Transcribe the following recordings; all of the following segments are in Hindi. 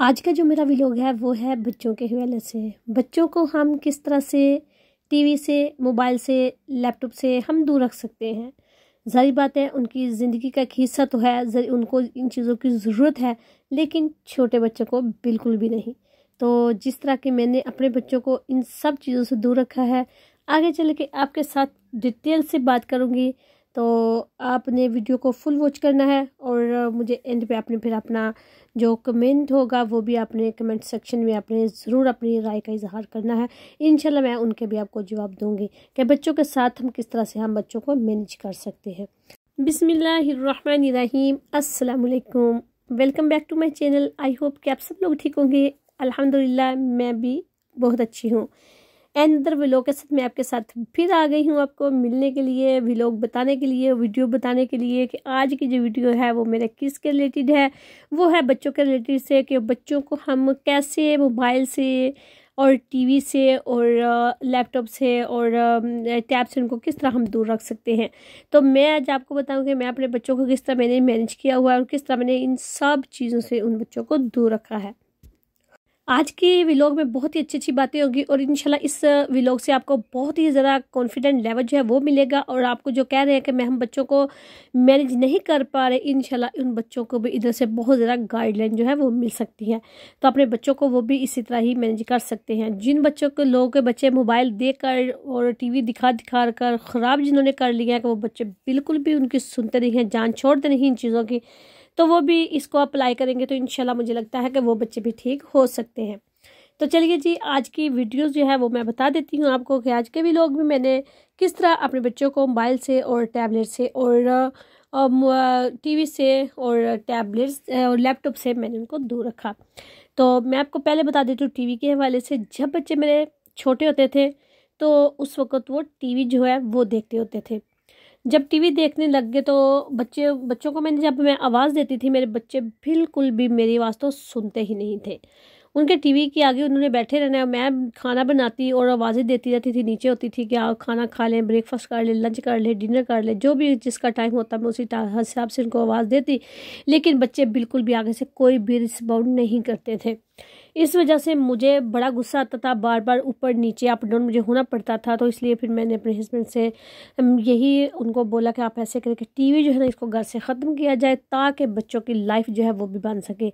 आज का जो मेरा व्लॉग है वो है बच्चों के हवाले से। बच्चों को हम किस तरह से टीवी से, मोबाइल से, लैपटॉप से हम दूर रख सकते हैं। ज़ाहिर बात है उनकी ज़िंदगी का एक हिस्सा तो है, उनको इन चीज़ों की ज़रूरत है, लेकिन छोटे बच्चों को बिल्कुल भी नहीं। तो जिस तरह के मैंने अपने बच्चों को इन सब चीज़ों से दूर रखा है, आगे चल के आपके साथ डिटेल से बात करूँगी। तो आपने वीडियो को फुल वॉच करना है और मुझे एंड पे आपने फिर अपना जो कमेंट होगा वो भी आपने कमेंट सेक्शन में आपने ज़रूर अपनी राय का इजहार करना है। इंशाल्लाह मैं उनके भी आपको जवाब दूंगी कि बच्चों के साथ हम किस तरह से हम बच्चों को मैनेज कर सकते हैं। बिस्मिल्लाहिर्रहमानिर्रहीम, अस्सलाम वालेकुम, welcome back to my channel. I hope कि आप सब लोग ठीक होंगे। अल्हम्दुलिल्लाह मैं भी बहुत अच्छी हूँ। अदर व्लॉग के साथ मैं आपके साथ फिर आ गई हूँ, आपको मिलने के लिए, व्लॉग बताने के लिए, वीडियो बताने के लिए कि आज की जो वीडियो है वो मेरे किसके रिलेटेड है। वो है बच्चों के रिलेटेड से कि बच्चों को हम कैसे मोबाइल से और टीवी से और लैपटॉप से और टैब से उनको किस तरह हम दूर रख सकते हैं। तो मैं आज आपको बताऊंगी मैं अपने बच्चों को किस तरह मैंने मैनेज किया हुआ है और किस तरह मैंने इन सब चीज़ों से उन बच्चों को दूर रखा है। आज के व्लॉग में बहुत ही अच्छी अच्छी बातें होगी और इंशाल्लाह इस व्लॉग से आपको बहुत ही ज़्यादा कॉन्फिडेंट लेवल जो है वो मिलेगा। और आपको जो कह रहे हैं कि हम बच्चों को मैनेज नहीं कर पा रहे, इंशाल्लाह उन बच्चों को भी इधर से बहुत ज़्यादा गाइडलाइन जो है वो मिल सकती है। तो अपने बच्चों को वो भी इसी तरह ही मैनेज कर सकते हैं। जिन बच्चों को, लोगों के बच्चे मोबाइल देख कर और टीवी दिखा दिखा कर ख़राब जिन्होंने कर लिया है कि वो बच्चे बिल्कुल भी उनकी सुनते नहीं हैं, जान छोड़ते नहीं इन चीज़ों की, तो वो भी इसको अप्लाई करेंगे तो इंशाल्लाह मुझे लगता है कि वो बच्चे भी ठीक हो सकते हैं। तो चलिए जी, आज की वीडियोस जो है वो मैं बता देती हूँ आपको कि आज के व्लॉग में मैंने किस तरह अपने बच्चों को मोबाइल से और टैबलेट से और टीवी से और टैबलेट्स और लैपटॉप से मैंने उनको दूर रखा। तो मैं आपको पहले बता देती हूँ टीवी के हवाले से। जब बच्चे मेरे छोटे होते थे तो उस वक़्त वो टीवी जो है वो देखते होते थे। जब टीवी देखने लग गए तो बच्चों को जब मैं आवाज़ देती थी, मेरे बच्चे बिल्कुल भी मेरी आवाज़ तो सुनते ही नहीं थे। उनके टीवी के आगे उन्होंने बैठे रहना। मैं खाना बनाती और आवाज़ें देती रहती थी, नीचे होती थी कि आप खाना खा लें, ब्रेकफास्ट कर लें, लंच कर लें, डिनर कर लें, जो भी जिसका टाइम होता मैं उसी हिसाब से उनको आवाज़ देती। लेकिन बच्चे बिल्कुल भी आगे से कोई भी रिस्पॉन्ड नहीं करते थे। इस वजह से मुझे बड़ा गुस्सा आता था, बार बार ऊपर नीचे अप डाउन मुझे होना पड़ता था। तो इसलिए फिर मैंने अपने हस्बैंड से यही उनको बोला कि आप ऐसे करके टीवी जो है ना इसको घर से ख़त्म किया जाए ताकि बच्चों की लाइफ जो है वो भी बन सके।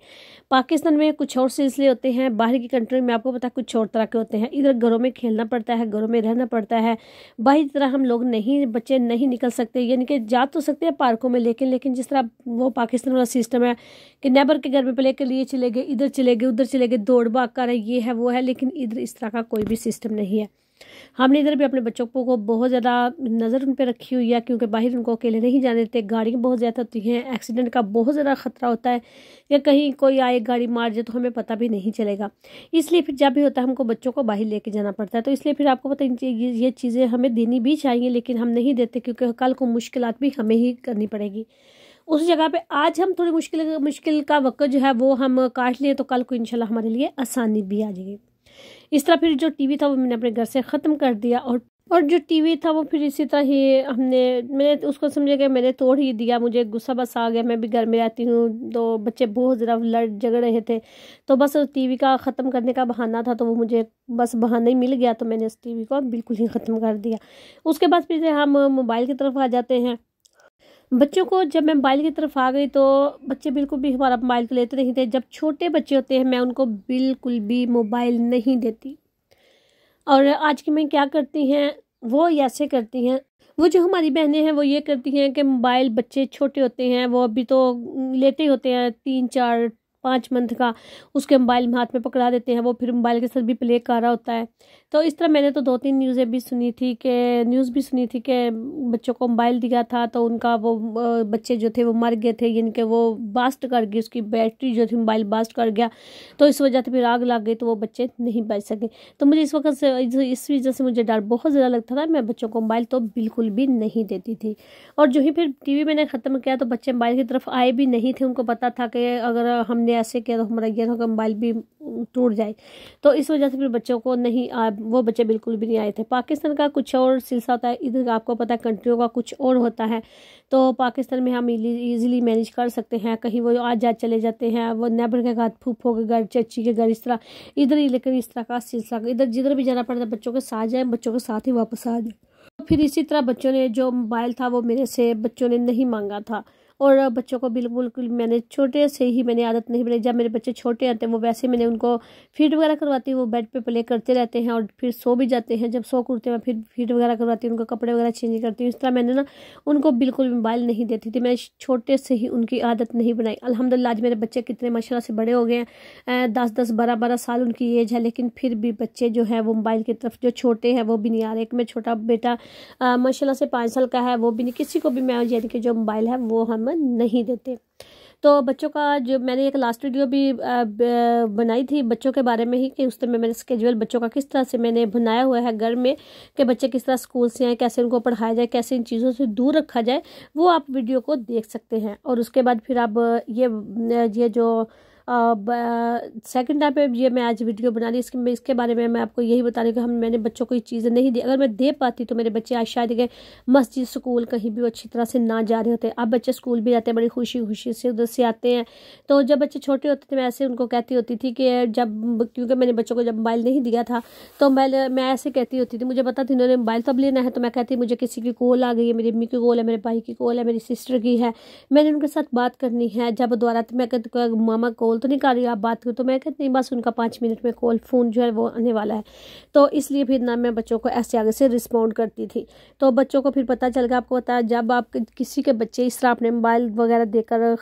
पाकिस्तान में कुछ और सिलसिले होते हैं, बाहर की कंट्री में आपको पता है कुछ और तरह के होते हैं। इधर घरों में खेलना पड़ता है, घरों में रहना पड़ता है। बाहर की तरह हम लोग नहीं, बच्चे नहीं निकल सकते, यानी कि जा तो सकते हैं पार्कों में, लेकिन जिस तरह वो पाकिस्तान वाला सिस्टम है कि नेबर के घर में प्ले के लिए चले गए, इधर चले गए, उधर चले गए, दौड़ भाग कर ये है वो है, लेकिन इधर इस तरह का कोई भी सिस्टम नहीं है। हमने इधर भी अपने बच्चों को बहुत ज़्यादा नज़र उन पर रखी हुई है, क्योंकि बाहर उनको अकेले नहीं जाने देते। गाड़ियाँ बहुत ज़्यादा होती हैं, एक्सीडेंट का बहुत ज़्यादा ख़तरा होता है, या कहीं कोई आए गाड़ी मार जाए तो हमें पता भी नहीं चलेगा। इसलिए फिर जब भी होता है हमको बच्चों को बाहर लेके जाना पड़ता है। तो इसलिए फिर आपको पता है ये चीज़ें हमें देनी भी चाहिए, लेकिन हम नहीं देते क्योंकि कल को मुश्किलात भी हमें ही करनी पड़ेगी। उस जगह पे आज हम थोड़ी मुश्किल का वक्त जो है वो हम काट लिए तो कल को इंशाल्लाह हमारे लिए आसानी भी आ जाएगी। इस तरह फिर जो टीवी था वो मैंने अपने घर से ख़त्म कर दिया और जो टीवी था वो फिर इसी तरह ही मैंने उसको समझा कि मैंने तोड़ ही दिया। मुझे गुस्सा बस आ गया, मैं भी घर में रहती हूँ तो बच्चे बहुत ज़्यादा लड़ झगड़ रहे थे, तो बस टीवी का ख़त्म करने का बहाना था, तो वो मुझे बस बहाना ही मिल गया, तो मैंने उस टीवी को बिल्कुल ही ख़त्म कर दिया। उसके बाद फिर हम मोबाइल की तरफ आ जाते हैं। बच्चों को जब मैं मोबाइल की तरफ आ गई तो बच्चे बिल्कुल भी हमारा मोबाइल तो लेते नहीं थे। जब छोटे बच्चे होते हैं मैं उनको बिल्कुल भी मोबाइल नहीं देती। और आज की मैं क्या करती हैं, वो ऐसे करती हैं, वो जो हमारी बहनें हैं वो ये करती हैं कि मोबाइल, बच्चे छोटे होते हैं, वो अभी तो लेटे होते हैं 3 4 5 मंथ का, उसके मोबाइल हाथ में पकड़ा देते हैं, वो फिर मोबाइल के साथ भी प्ले कर रहा होता है। तो इस तरह मैंने तो 2 3 न्यूज़ भी सुनी थी कि बच्चों को मोबाइल दिया था तो उनका वो बच्चे जो थे वो मर गए थे, यानी कि वो बास्ट कर गई, उसकी बैटरी जो थी मोबाइल बास्ट कर गया, तो इस वजह से फिर आग लग गई तो वो बच्चे नहीं बच सके। तो मुझे इस वक्त से इस वजह से मुझे डर बहुत ज़्यादा लगता था। मैं बच्चों को मोबाइल तो बिल्कुल भी नहीं देती थी। और जो ही फिर टीवी मैंने ख़त्म किया तो बच्चे मोबाइल की तरफ आए भी नहीं थे। उनको पता था कि अगर हमने ऐसे किया तो हमारा ये होगा, मोबाइल भी टूट जाए। तो इस वजह से फिर बच्चों को नहीं वो बच्चे बिल्कुल भी नहीं आए थे। पाकिस्तान का कुछ और सिलसिला होता है, इधर आपको पता है कंट्रियों का कुछ और होता है। तो पाकिस्तान में हम ईजिली मैनेज कर सकते हैं, कहीं वो आज चले जाते हैं, वो नेबर के घर, फूफो के घर, चाची के घर, इस तरह इधर ही। लेकिन इस तरह का सिलसिला इधर जिधर भी जाना पड़ता है बच्चों के साथ जाए, बच्चों के साथ ही वापस आ जाए। फिर इसी तरह बच्चों ने जो मोबाइल था वो मेरे से बच्चों ने नहीं मांगा था, और बच्चों को बिल्कुल मैंने छोटे से ही मैंने आदत नहीं बनाई। जब मेरे बच्चे छोटे आते हैं वो वैसे मैंने उनको फीड वगैरह करवाती हूँ, वो बेड पे प्ले करते रहते हैं और फिर सो भी जाते हैं। जब सो करते हैं फिर फीड वगैरह करवाती हूँ, उनको कपड़े वगैरह चेंज करती हूँ। इस तरह मैंने ना उनको बिल्कुल मोबाइल नहीं देती थी, मैं छोटे से ही उनकी आदत नहीं बनाई। अल्हम्दुलिल्लाह आज मेरे बच्चे कितने माशाल्लाह से बड़े हो गए हैं, 10-10 12-12 साल उनकी एज है, लेकिन फिर भी बच्चे जो है वो मोबाइल की तरफ जो छोटे हैं वो भी नहीं आ रहे। एक में छोटा बेटा माशाल्लाह से 5 साल का है, वो भी नहीं, किसी को भी मैं यानी कि जो मोबाइल है वो हम नहीं देते। तो बच्चों का जो मैंने एक लास्ट वीडियो भी बनाई थी बच्चों के बारे में ही, कि उस टाइम मैंने स्केड्यूल बच्चों का किस तरह से मैंने बनाया हुआ है घर में, कि बच्चे किस तरह स्कूल से आए, कैसे उनको पढ़ाया जाए, कैसे इन चीज़ों से दूर रखा जाए, वो आप वीडियो को देख सकते हैं। और उसके बाद फिर आप ये जो सेकंड टाइम पे ये मैं आज वीडियो बना रही, इसके बारे में मैं आपको यही बता रही हूँ कि मैंने बच्चों को ये चीज़ें नहीं दी। अगर मैं दे पाती तो मेरे बच्चे आज शायद गए मस्जिद, स्कूल, कहीं भी वो अच्छी तरह से ना जा रहे होते। अब बच्चे स्कूल भी जाते हैं, बड़ी खुशी खुशी से उधर से आते हैं। तो जब बच्चे छोटे होते थे मैं ऐसे उनको कहती होती थी कि जब, क्योंकि मैंने बच्चों को जब मोबाइल नहीं दिया था तो मैं ऐसे कहती होती थी, मुझे पता था इन्होंने मोबाइल तब लेना है, तो मैं कहती मुझे किसी की कॉल आ गई है, मेरी अम्मी की कॉल है, मेरे भाई की कॉल है, मेरी सिस्टर की है, मैंने उनके साथ बात करनी है। जब दोबारा मैं कहती मामा कॉल तो नहीं कर रही आप बात करो, तो मैं कहती नहीं बस उनका 5 मिनट में कॉल फ़ोन जो है वो आने वाला है। तो इसलिए फिर ना मैं बच्चों को ऐसे आगे से रिस्पॉन्ड करती थी। तो बच्चों को फिर पता चल गया, आपको पता है जब आप किसी के बच्चे इस तरह अपने मोबाइल वगैरह देकर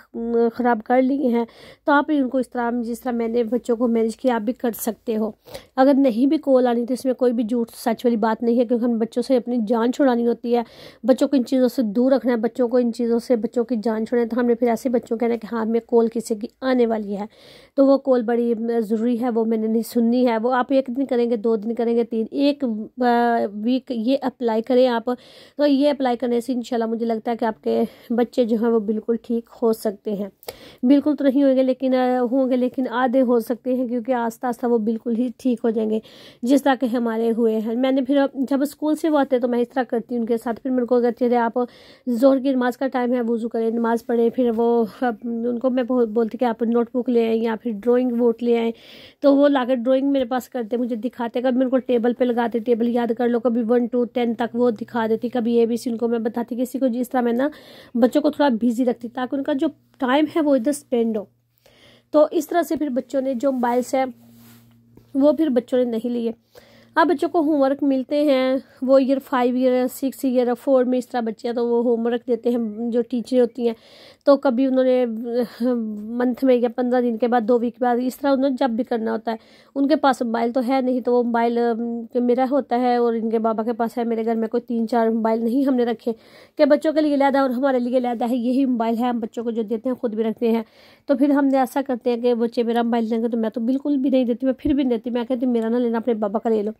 ख़राब कर लिए हैं, तो आप भी उनको इस तरह जिस तरह मैंने बच्चों को मैनेज किया आप भी कर सकते हो। अगर नहीं भी कॉल आनी तो इसमें कोई भी झूठ सच वाली बात नहीं है, क्योंकि हम बच्चों से अपनी जान छुड़ानी होती है, बच्चों को इन चीज़ों से दूर रखना है, बच्चों को इन चीज़ों से बच्चों की जान छुड़ानी। तो हमने फिर ऐसे बच्चों कहना है कि हाँ हमें कॉल किसी की आने वाली है, तो वो कॉल बड़ी ज़रूरी है, वो मैंने नहीं सुननी है। वो आप 1 दिन करेंगे, 2 दिन करेंगे, 3, 1 वीक ये अप्लाई करें आप। तो ये अप्लाई करने से इंशाल्लाह मुझे लगता है कि आपके बच्चे जो हैं वो बिल्कुल ठीक हो सकते हैं। बिल्कुल तो नहीं होंगे लेकिन आधे हो सकते हैं, क्योंकि आस्ता आस्ता वो बिल्कुल ही ठीक हो जाएंगे जिस तरह के हमारे हुए हैं। मैंने फिर जब स्कूल से वो आते तो मैं इस तरह करती हूँ उनके साथ। फिर मेरे को कहते थे आप ज़ोहर की नमाज़ का टाइम है, वज़ू करें, नमाज़ पढ़ें। फिर वो उनको मैं बोलती कि आप नोटबुक ले आएँ या फिर ड्राइंग बोर्ड ले आएँ, तो वो लाकर ड्राइंग मेरे पास करते, मुझे दिखाते। कभी मेरे को टेबल पे लगाते, टेबल याद कर लो, कभी 1 to 10 तक वो दिखा देती, कभी ABC उनको मैं बताती। किसी को जिस तरह मैं ना बच्चों को थोड़ा बिजी रखती ताकि उनका जो टाइम है वो इधर स्पेंड हो। तो इस तरह से फिर बच्चों ने जो मोबाइल्स है वो फिर बच्चों ने नहीं लिए। अब बच्चों को होमवर्क मिलते हैं, वो ईयर 5 ईयर 6 ईयर 4 में इस तरह बच्चे हैं, तो वो होमवर्क देते हैं जो टीचर होती हैं। तो कभी उन्होंने मंथ में या 15 दिन के बाद, 2 वीक बाद, इस तरह उन्होंने जब भी करना होता है। उनके पास मोबाइल तो है नहीं, तो वो मोबाइल मेरा होता है और इनके बाबा के पास है। मेरे घर में कोई 3-4 मोबाइल नहीं हमने रखे कि बच्चों के लिए अलहदा और हमारे लिए अलहदा है। यही मोबाइल है, हम बच्चों को जो देते हैं खुद भी रखते हैं। तो फिर हमने ऐसा करते हैं कि बच्चे मेरा मोबाइल लेंगे, तो मैं तो बिल्कुल भी नहीं देती, मैं फिर भी नहीं देती। मैं कहती मेरा ना लेना, अपने बाबा का ले लो।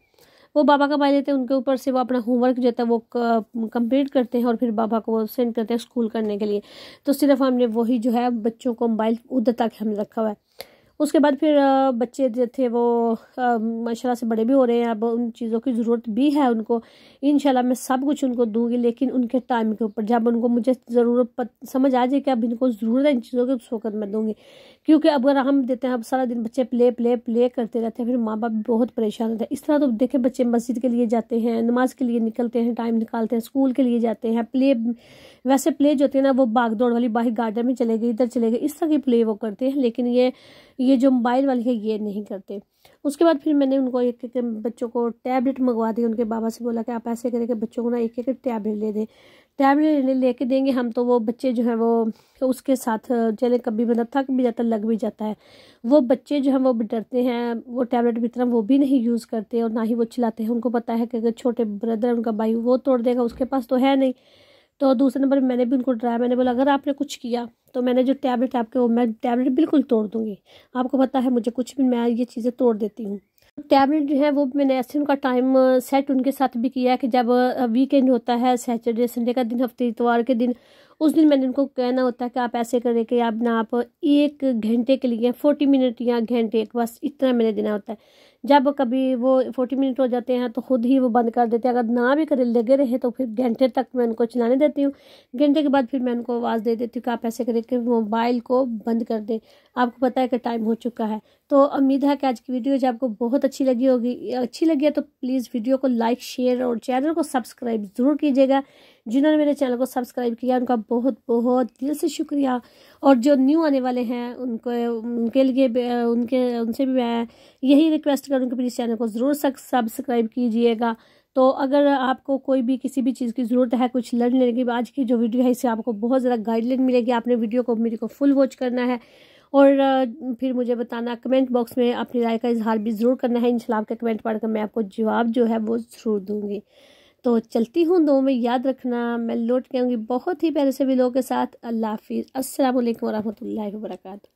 वो बाबा का मोबाइल लेते हैं, उनके ऊपर से वो अपना होमवर्क जो होता है वो कंप्लीट करते हैं और फिर बाबा को वो सेंड करते हैं स्कूल करने के लिए। तो सिर्फ हमने वही जो है बच्चों को मोबाइल उधर तक हमने रखा हुआ है। उसके बाद फिर बच्चे जो थे वो माशाल्लाह से बड़े भी हो रहे हैं, अब उन चीज़ों की ज़रूरत भी है उनको। इंशाल्लाह मैं सब कुछ उनको दूंगी, लेकिन उनके टाइम के ऊपर, जब उनको मुझे ज़रूरत समझ आ जाए कि अब इनको ज़रूरत है इन चीज़ों की, उस वक्त मैं दूंगी। क्योंकि अब अगर हम देते हैं, अब सारा दिन बच्चे प्ले प्ले प्ले करते रहते हैं, फिर माँ बाप बहुत परेशान होते हैं। इस तरह तो देखें बच्चे मस्जिद के लिए जाते हैं, नमाज के लिए निकलते हैं, टाइम निकालते हैं, स्कूल के लिए जाते हैं, प्ले वैसे प्ले जो होती है ना वो भाग दौड़ वाली, बाहर गार्डन में चले गए, इधर चले गए, इस तरह की प्ले वो करते हैं। लेकिन ये जो मोबाइल वाली है ये नहीं करते। उसके बाद फिर मैंने उनको एक बच्चों को टैबलेट मंगवा दी। उनके बाबा से बोला कि आप ऐसे करें कि बच्चों को ना एक टैबलेट ले दें। टैबलेट लेके देंगे हम, तो वो बच्चे जो हैं वो उसके साथ चले, कभी बंदा थक भी जाता, लग भी जाता है। वो बच्चे जो हैं वो डरते हैं, वो टैबलेट की तरह वो भी नहीं यूज़ करते और ना ही वो चिल्लाते हैं। उनको पता है कि अगर छोटे ब्रदर उनका भाई वो तोड़ देगा, उसके पास तो है नहीं। तो दूसरे नंबर मैंने भी उनको डराया, मैंने बोला अगर आपने कुछ किया तो मैंने जो टैबलेट आपके वो मैं टैबलेट बिल्कुल तोड़ दूंगी। आपको पता है मुझे कुछ भी, मैं ये चीज़ें तोड़ देती हूँ। टैबलेट जो है वो मैंने ऐसे उनका टाइम सेट उनके साथ भी किया है कि जब वीकेंड होता है, सैटरडे संडे का दिन, हफ्ते इतवार के दिन, उस दिन मैंने उनको कहना होता है कि आप ऐसे करें कि आप 1 घंटे के लिए 40 मिनट या घंटे बस इतना मैंने देना होता है। जब कभी वो 40 मिनट हो जाते हैं तो खुद ही वो बंद कर देते हैं। अगर ना भी करे लगे रहे तो फिर घंटे तक मैं उनको चलाने देती हूँ। घंटे के बाद फिर मैं उनको आवाज़ दे देती हूँ कि आप ऐसे करें कि मोबाइल को बंद कर दें, आपको पता है कि टाइम हो चुका है। तो उम्मीद है कि आज की वीडियो जो आपको बहुत अच्छी लगी होगी। अच्छी लगी है तो प्लीज़ वीडियो को लाइक, शेयर और चैनल को सब्सक्राइब ज़रूर कीजिएगा। जिन्होंने मेरे चैनल को सब्सक्राइब किया उनका बहुत बहुत दिल से शुक्रिया, और जो न्यू आने वाले हैं उनके लिए उनसे भी मैं यही रिक्वेस्ट करूँगी, प्लीज़ चैनल को ज़रूर सब्सक्राइब कीजिएगा। तो अगर आपको कोई भी किसी भी चीज़ की ज़रूरत है, कुछ लर्न लेने की, आज की जो वीडियो है इससे आपको बहुत ज़्यादा गाइडलाइन मिलेगी। आपने वीडियो को मेरे को फुल वॉच करना है और फिर मुझे बताना, कमेंट बॉक्स में अपनी राय का इजहार भी ज़रूर करना है। इंशाल्लाह आपके कमेंट पढ़कर मैं आपको जवाब जो है वो ज़रूर दूँगी। तो चलती हूँ, दो में याद रखना, मैं लौट के आऊँगी बहुत ही प्यारे से वीडियो के साथ। अल्लाह हाफिज़, अस्सलाम वालेकुम वरहमतुल्लाहि वबरकातुहू।